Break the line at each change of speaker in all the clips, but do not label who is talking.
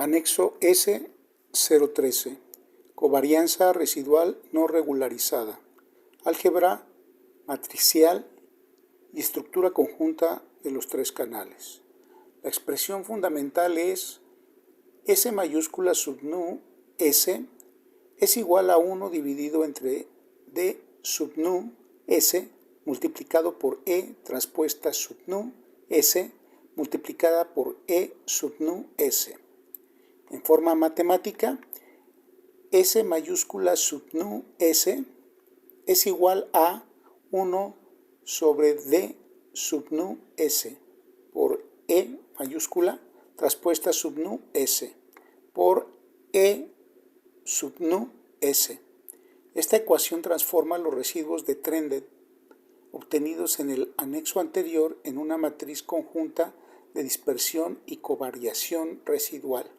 Anexo S013. Covarianza residual no regularizada. Álgebra matricial y estructura conjunta de los tres canales. La expresión fundamental es S mayúscula sub nu S es igual a 1 dividido entre D sub nu S multiplicado por E transpuesta sub nu S multiplicada por E sub nu S. En forma matemática, S mayúscula sub nu S es igual a 1 sobre D sub nu S por E mayúscula transpuesta sub nu S por E sub nu S. Esta ecuación transforma los residuos de Trended obtenidos en el anexo anterior en una matriz conjunta de dispersión y covariación residual.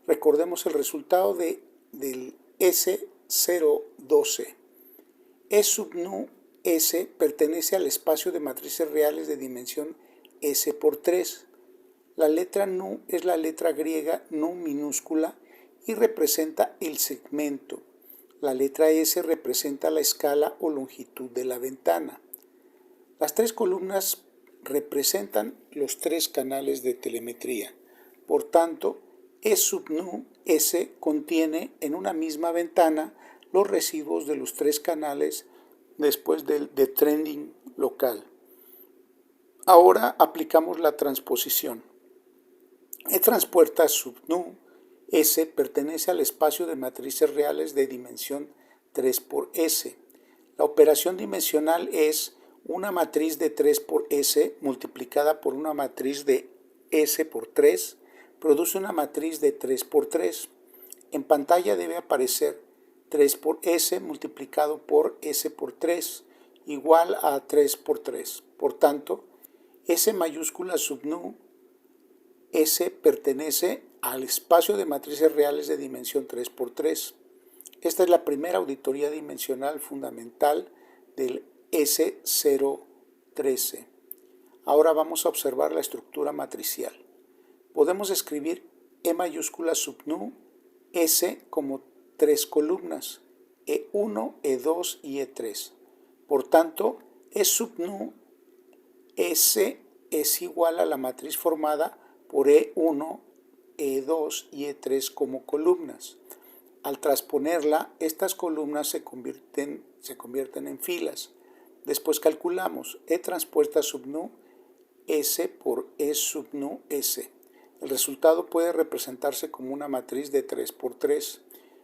Recordemos el resultado del S012. E sub nu S pertenece al espacio de matrices reales de dimensión S por 3. La letra nu es la letra griega nu minúscula y representa el segmento. La letra S representa la escala o longitud de la ventana. Las tres columnas representan los tres canales de telemetría. Por tanto, E sub nu S contiene en una misma ventana los residuos de los tres canales después del detrending local. Ahora aplicamos la transposición. E transpuesta sub nu S pertenece al espacio de matrices reales de dimensión 3 por S. La operación dimensional es una matriz de 3 por S multiplicada por una matriz de S por 3 produce una matriz de 3 por 3. En pantalla debe aparecer 3 por S multiplicado por S por 3 igual a 3 por 3. Por tanto, S mayúscula sub nu S pertenece al espacio de matrices reales de dimensión 3 por 3. Esta es la primera auditoría dimensional fundamental del S013. Ahora vamos a observar la estructura matricial. Podemos escribir E mayúscula sub nu S como tres columnas, E1, E2 y E3. Por tanto, E sub nu S es igual a la matriz formada por E1, E2 y E3 como columnas. Al transponerla, estas columnas se convierten en filas. Después calculamos E transpuesta sub nu S por E sub nu S. El resultado puede representarse como una matriz de 3 por 3.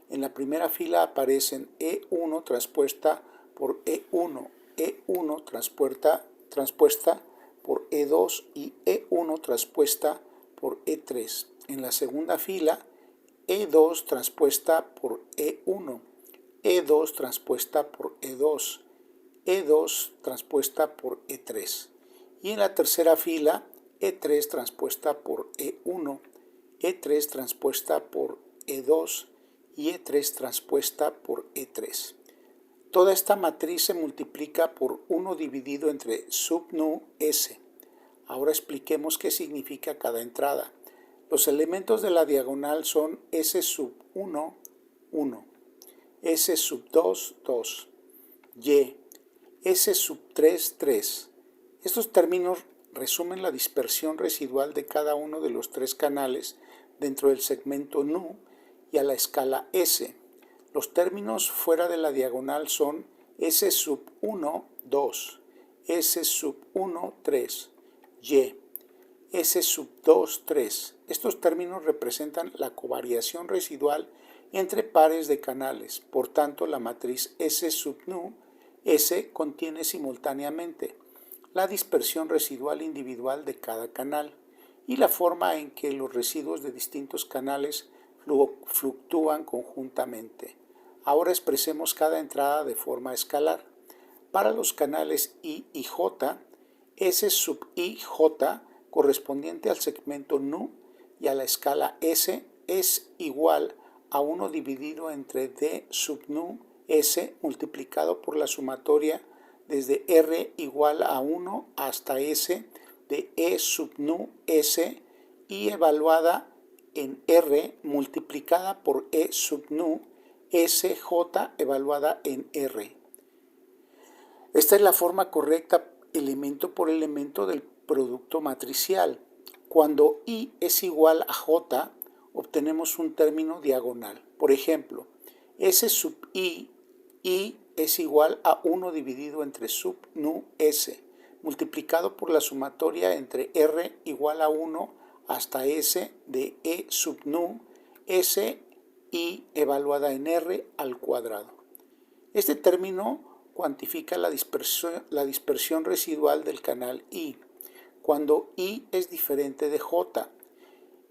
En la primera fila aparecen E1 transpuesta por E1, E1 transpuesta por E2 y E1 transpuesta por E3. En la segunda fila, E2 transpuesta por E1, E2 transpuesta por E2, E2 transpuesta por E3. Y en la tercera fila, E3 transpuesta por E1, E3 transpuesta por E2 y E3 transpuesta por E3. Toda esta matriz se multiplica por 1 dividido entre sub nu S. Ahora expliquemos qué significa cada entrada. Los elementos de la diagonal son S sub 1, 1, S sub 2, 2, Y, S sub 3, 3. Estos términos resumen la dispersión residual de cada uno de los tres canales dentro del segmento nu y a la escala S. Los términos fuera de la diagonal son S sub 1, 2, S sub 1, 3, Y, S sub 2, 3. Estos términos representan la covariación residual entre pares de canales. Por tanto, la matriz S sub nu S contiene simultáneamente la dispersión residual individual de cada canal y la forma en que los residuos de distintos canales fluctúan conjuntamente. Ahora expresemos cada entrada de forma escalar. Para los canales I y J, S sub I J correspondiente al segmento nu y a la escala S es igual a 1 dividido entre D sub nu S multiplicado por la sumatoria desde R igual a 1 hasta S de E sub nu S y evaluada en R multiplicada por E sub nu SJ evaluada en R. Esta es la forma correcta elemento por elemento del producto matricial. Cuando I es igual a J, obtenemos un término diagonal. Por ejemplo, S sub I es igual a 1 dividido entre sub nu S, multiplicado por la sumatoria entre R igual a 1 hasta S de E sub nu S I evaluada en R al cuadrado. Este término cuantifica la dispersión residual del canal I, cuando I es diferente de J.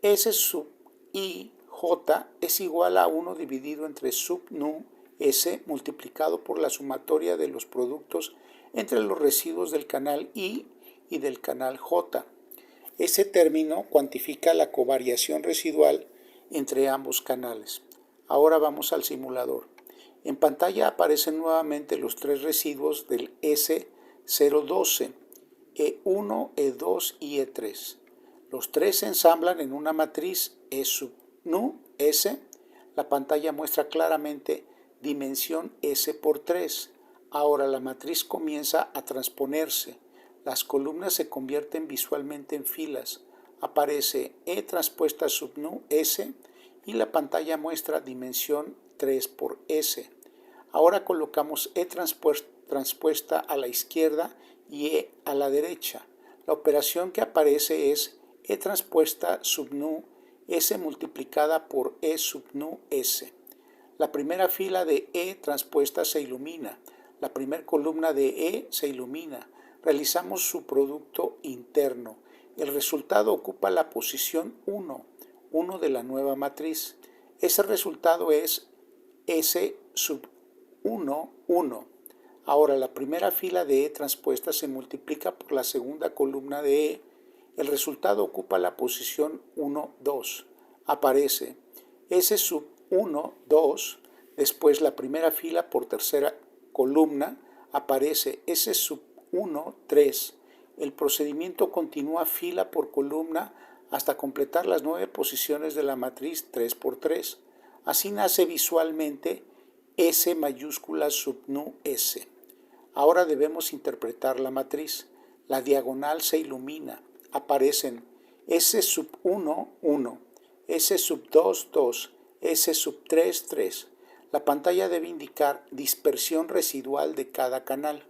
S sub I J es igual a 1 dividido entre sub nu S multiplicado por la sumatoria de los productos entre los residuos del canal I y del canal J. Ese término cuantifica la covariación residual entre ambos canales. Ahora vamos al simulador. En pantalla aparecen nuevamente los tres residuos del S012, E1, E2 y E3. Los tres se ensamblan en una matriz E sub nu S. La pantalla muestra claramente dimensión S por 3. Ahora la matriz comienza a transponerse. Las columnas se convierten visualmente en filas. Aparece E transpuesta sub nu S y la pantalla muestra dimensión 3 por S. Ahora colocamos E transpuesta a la izquierda y E a la derecha. La operación que aparece es E transpuesta sub nu S multiplicada por E sub nu S. La primera fila de E transpuesta se ilumina. La primera columna de E se ilumina. Realizamos su producto interno. El resultado ocupa la posición 1 de la nueva matriz. Ese resultado es S sub 1, 1. Ahora la primera fila de E transpuesta se multiplica por la segunda columna de E. El resultado ocupa la posición 1, 2. Aparece S sub 1, 2. Después la primera fila por tercera columna aparece S sub 1, 3. El procedimiento continúa fila por columna hasta completar las 9 posiciones de la matriz 3 por 3. Así nace visualmente S mayúscula sub nu S. Ahora debemos interpretar la matriz. La diagonal se ilumina. Aparecen S sub 1, 1, S sub 2, 2, S sub 3, 3. La pantalla debe indicar dispersión residual de cada canal.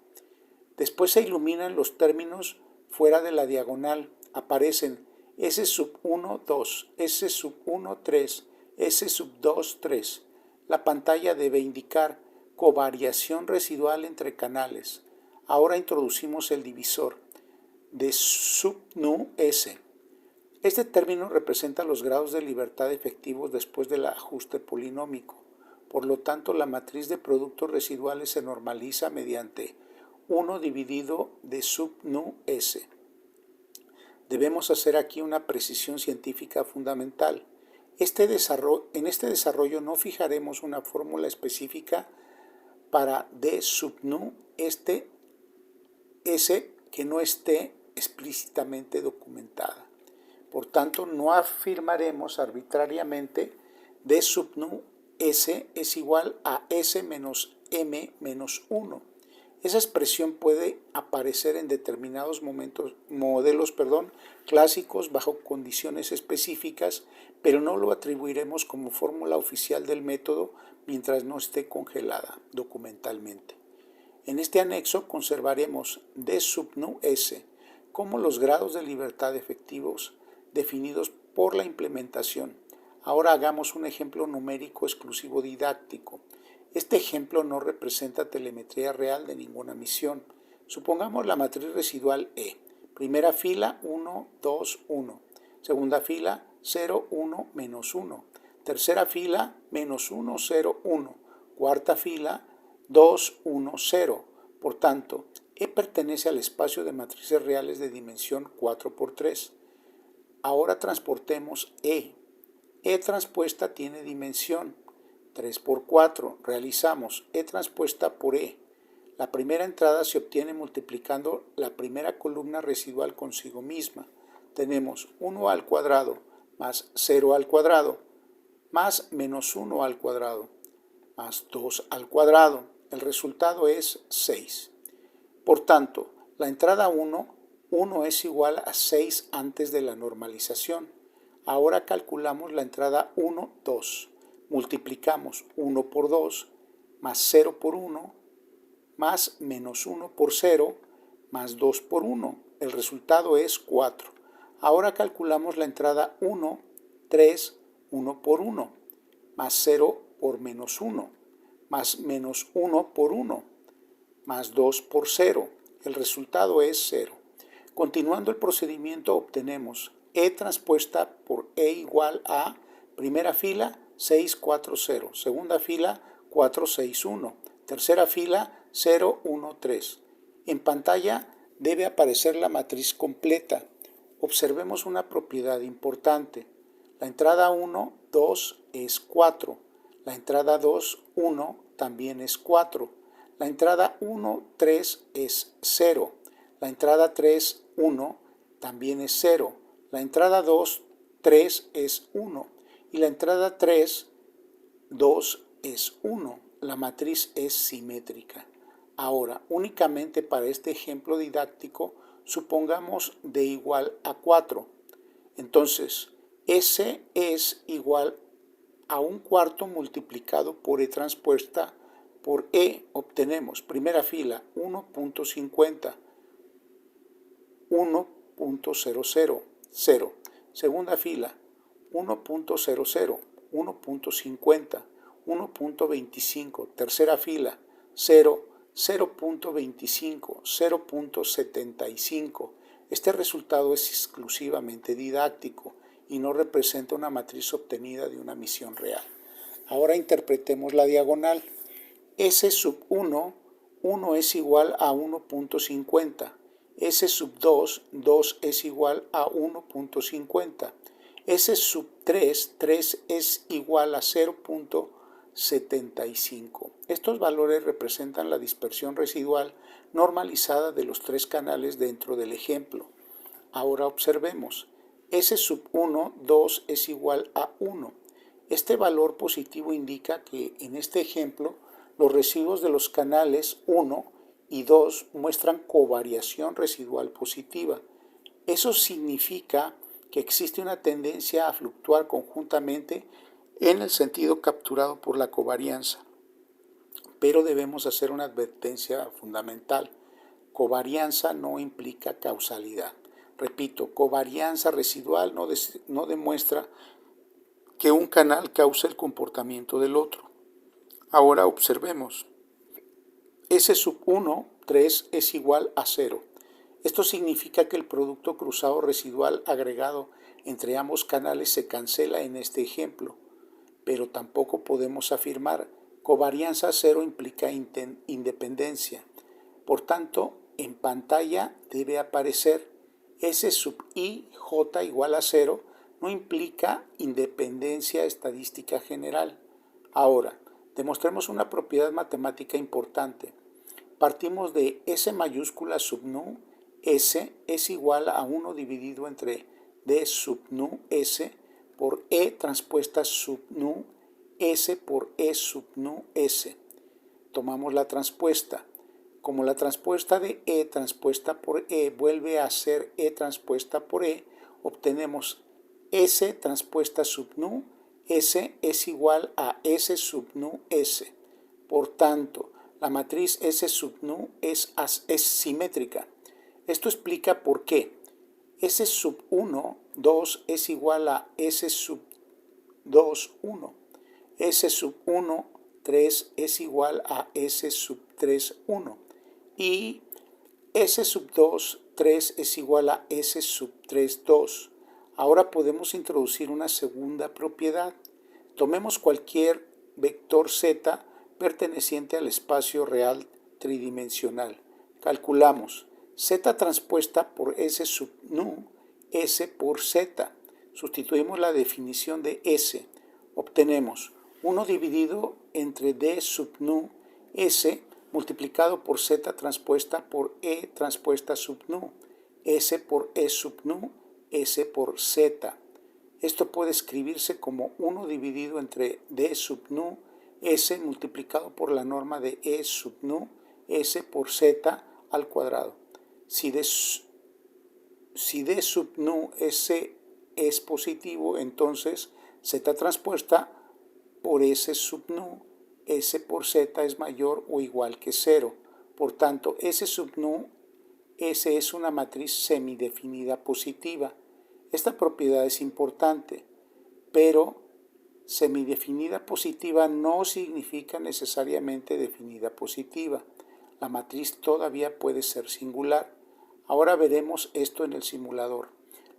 Después se iluminan los términos fuera de la diagonal. Aparecen S sub 1, 2, S sub 1, 3, S sub 2, 3. La pantalla debe indicar covariación residual entre canales. Ahora introducimos el divisor de sub nu S. Este término representa los grados de libertad efectivos después del ajuste polinómico. Por lo tanto, la matriz de productos residuales se normaliza mediante 1 dividido de sub nu S. Debemos hacer aquí una precisión científica fundamental. En este desarrollo no fijaremos una fórmula específica para D sub nu S que no esté explícitamente documentada. Por tanto, no afirmaremos arbitrariamente D sub nu S es igual a S menos M menos 1. Esa expresión puede aparecer en determinados modelos clásicos bajo condiciones específicas, pero no lo atribuiremos como fórmula oficial del método mientras no esté congelada documentalmente. En este anexo conservaremos D sub nu S como los grados de libertad efectivos definidos por la implementación. Ahora hagamos un ejemplo numérico exclusivo didáctico. Este ejemplo no representa telemetría real de ninguna misión. Supongamos la matriz residual E. Primera fila 1, 2, 1. Segunda fila 0, 1, menos 1. Tercera fila menos 1, 0, 1. Cuarta fila 2, 1, 0. Por tanto, E pertenece al espacio de matrices reales de dimensión 4 por 3. Ahora transportemos E. E transpuesta tiene dimensión 3 por 4. Realizamos E transpuesta por E. La primera entrada se obtiene multiplicando la primera columna residual consigo misma. Tenemos 1 al cuadrado más 0 al cuadrado, más menos 1 al cuadrado, más 2 al cuadrado. El resultado es 6. Por tanto, la entrada 1 es igual a 6 antes de la normalización. Ahora calculamos la entrada 1, 2. Multiplicamos 1 por 2, más 0 por 1, más menos 1 por 0, más 2 por 1. El resultado es 4. Ahora calculamos la entrada 1, 3, 1 por 1, más 0 por menos 1, más menos 1 por 1, más 2 por 0. El resultado es 0. Continuando el procedimiento obtenemos E transpuesta por E igual a primera fila 6, 4, 0, segunda fila 4, 6, 1, tercera fila 0, 1, 3. En pantalla debe aparecer la matriz completa. Observemos una propiedad importante. La entrada 1, 2 es 4. La entrada 2, 1 también es 4. La entrada 1, 3 es 0. La entrada 3, 1 también es 0. La entrada 2, 3 es 1. Y la entrada 3, 2 es 1. La matriz es simétrica. Ahora, únicamente para este ejemplo didáctico, supongamos d igual a 4. Entonces, S es igual a un cuarto multiplicado por E transpuesta por E. Obtenemos primera fila 1.50, 1.00, 0. Segunda fila 1.00, 1.50, 1.25. Tercera fila 0, 0.25, 0.75. Este resultado es exclusivamente didáctico y no representa una matriz obtenida de una misión real. Ahora interpretemos la diagonal. S sub 1, 1 es igual a 1.50. S sub 2, 2 es igual a 1.50. S sub 3, 3 es igual a 0.75. Estos valores representan la dispersión residual normalizada de los tres canales dentro del ejemplo. Ahora observemos. S sub 1, 2 es igual a 1. Este valor positivo indica que en este ejemplo los residuos de los canales 1 y 2 muestran covariación residual positiva. Eso significa que existe una tendencia a fluctuar conjuntamente en el sentido capturado por la covarianza. Pero debemos hacer una advertencia fundamental. Covarianza no implica causalidad. Repito, covarianza residual no demuestra que un canal causa el comportamiento del otro. Ahora observemos. S sub 1, 3 es igual a 0. Esto significa que el producto cruzado residual agregado entre ambos canales se cancela en este ejemplo, pero tampoco podemos afirmar covarianza 0 implica independencia. Por tanto, en pantalla debe aparecer S sub I, J igual a 0, no implica independencia estadística general. Ahora, demostremos una propiedad matemática importante. Partimos de S mayúscula sub nu, S es igual a 1 dividido entre D sub nu S por E transpuesta sub nu S por E sub nu S. Tomamos la transpuesta. Como la transpuesta de E transpuesta por E vuelve a ser E transpuesta por E, obtenemos S transpuesta sub nu S es igual a S sub nu S. Por tanto, la matriz S sub nu es simétrica. Esto explica por qué. S sub 1, 2 es igual a S sub 2, 1. S sub 1, 3 es igual a S sub 3, 1. Y S sub 2, 3 es igual a S sub 3, 2. Ahora podemos introducir una segunda propiedad. Tomemos cualquier vector z perteneciente al espacio real tridimensional. Calculamos z transpuesta por S sub nu, S por z. Sustituimos la definición de S. Obtenemos 1 dividido entre D sub nu, S, multiplicado por z transpuesta por E transpuesta sub nu, S por E sub nu, S por z. Esto puede escribirse como 1 dividido entre D sub nu S multiplicado por la norma de E sub nu S por Z al cuadrado. Si D sub nu S es positivo, entonces Z transpuesta por S sub nu S por Z es mayor o igual que 0. Por tanto, S sub nu S es una matriz semidefinida positiva. Esta propiedad es importante, pero semidefinida positiva no significa necesariamente definida positiva. La matriz todavía puede ser singular. Ahora veremos esto en el simulador.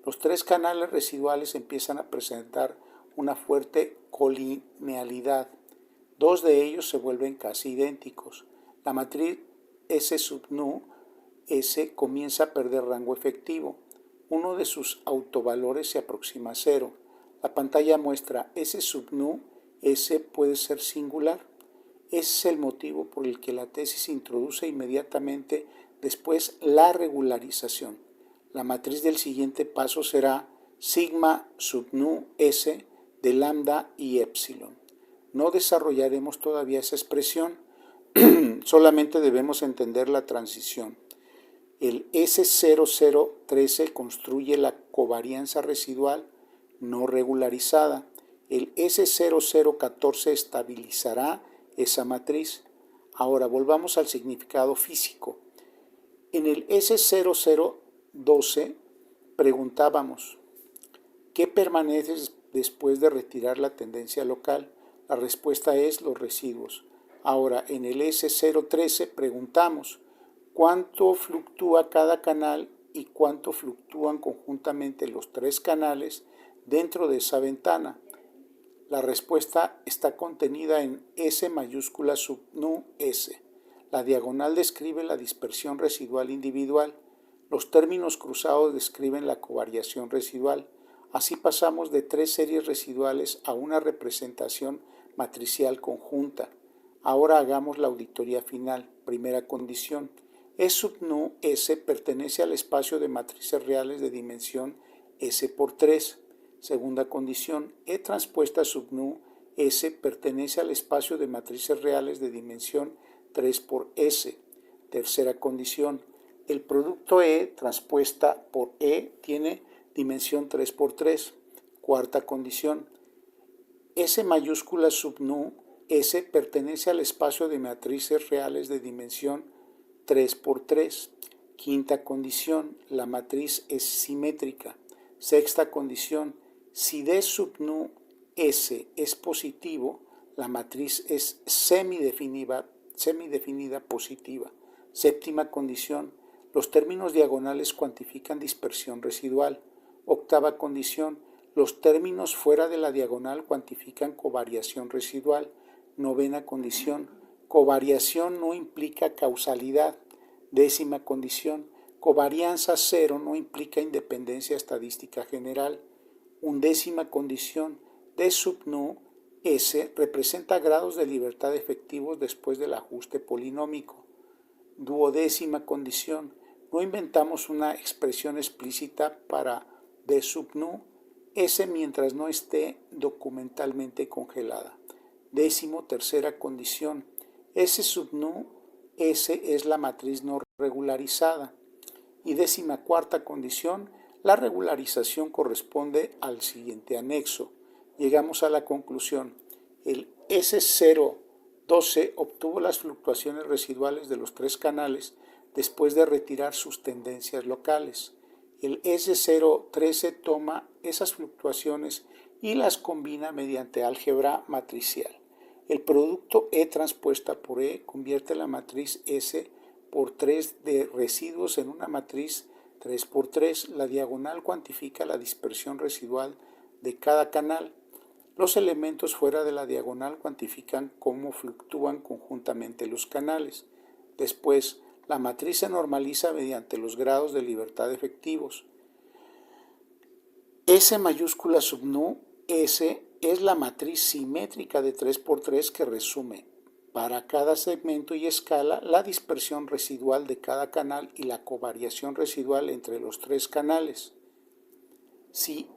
Los 3 canales residuales empiezan a presentar una fuerte colinealidad. 2 de ellos se vuelven casi idénticos. La matriz S sub nu S comienza a perder rango efectivo. Uno de sus autovalores se aproxima a 0. La pantalla muestra S sub nu S puede ser singular. Ese es el motivo por el que la tesis introduce inmediatamente después la regularización. La matriz del siguiente paso será sigma sub nu S de lambda y epsilon. No desarrollaremos todavía esa expresión, solamente debemos entender la transición. El S0013 construye la covarianza residual no regularizada. El S0014 estabilizará esa matriz. Ahora volvamos al significado físico. En el S0012 preguntábamos, ¿qué permanece después de retirar la tendencia local? La respuesta es los residuos. Ahora en el S013 preguntamos, ¿cuánto fluctúa cada canal y cuánto fluctúan conjuntamente los 3 canales dentro de esa ventana? La respuesta está contenida en S mayúscula sub nu S. La diagonal describe la dispersión residual individual. Los términos cruzados describen la covariación residual. Así pasamos de 3 series residuales a una representación matricial conjunta. Ahora hagamos la auditoría final. Primera condición. E sub nu S pertenece al espacio de matrices reales de dimensión S por 3. Segunda condición. E transpuesta sub nu S pertenece al espacio de matrices reales de dimensión 3 por S. Tercera condición. El producto E transpuesta por E tiene dimensión 3 por 3. Cuarta condición. S mayúscula sub nu S pertenece al espacio de matrices reales de dimensión 3 por 3. Quinta condición. La matriz es simétrica. Sexta condición. Si D sub nu S es positivo, la matriz es semidefinida positiva. Séptima condición. Los términos diagonales cuantifican dispersión residual. Octava condición. Los términos fuera de la diagonal cuantifican covariación residual. Novena condición. Covariación no implica causalidad. Décima condición. Covarianza cero no implica independencia estadística general. Undécima condición. D sub nu S representa grados de libertad efectivos después del ajuste polinómico. Duodécima condición. No inventamos una expresión explícita para D sub nu S mientras no esté documentalmente congelada. Décimo tercera condición. S sub nu S es la matriz no regularizada. Y décima cuarta condición. La regularización corresponde al siguiente anexo. Llegamos a la conclusión. El S012 obtuvo las fluctuaciones residuales de los 3 canales después de retirar sus tendencias locales. El S013 toma esas fluctuaciones y las combina mediante álgebra matricial. El producto E transpuesta por E convierte la matriz S por 3 de residuos en una matriz 3 por 3. La diagonal cuantifica la dispersión residual de cada canal. Los elementos fuera de la diagonal cuantifican cómo fluctúan conjuntamente los canales. Después, la matriz se normaliza mediante los grados de libertad efectivos. S mayúscula sub nu S es la matriz simétrica de 3 por 3 que resume para cada segmento y escala la dispersión residual de cada canal y la covariación residual entre los 3 canales. Si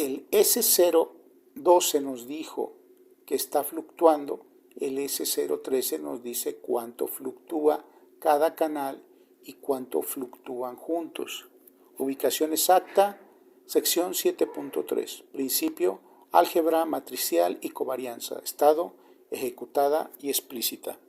el S012 nos dijo que está fluctuando, el S013 nos dice cuánto fluctúa cada canal y cuánto fluctúan juntos. Ubicación exacta, sección 7.3, principio, álgebra matricial y covarianza, estado, ejecutada y explícita.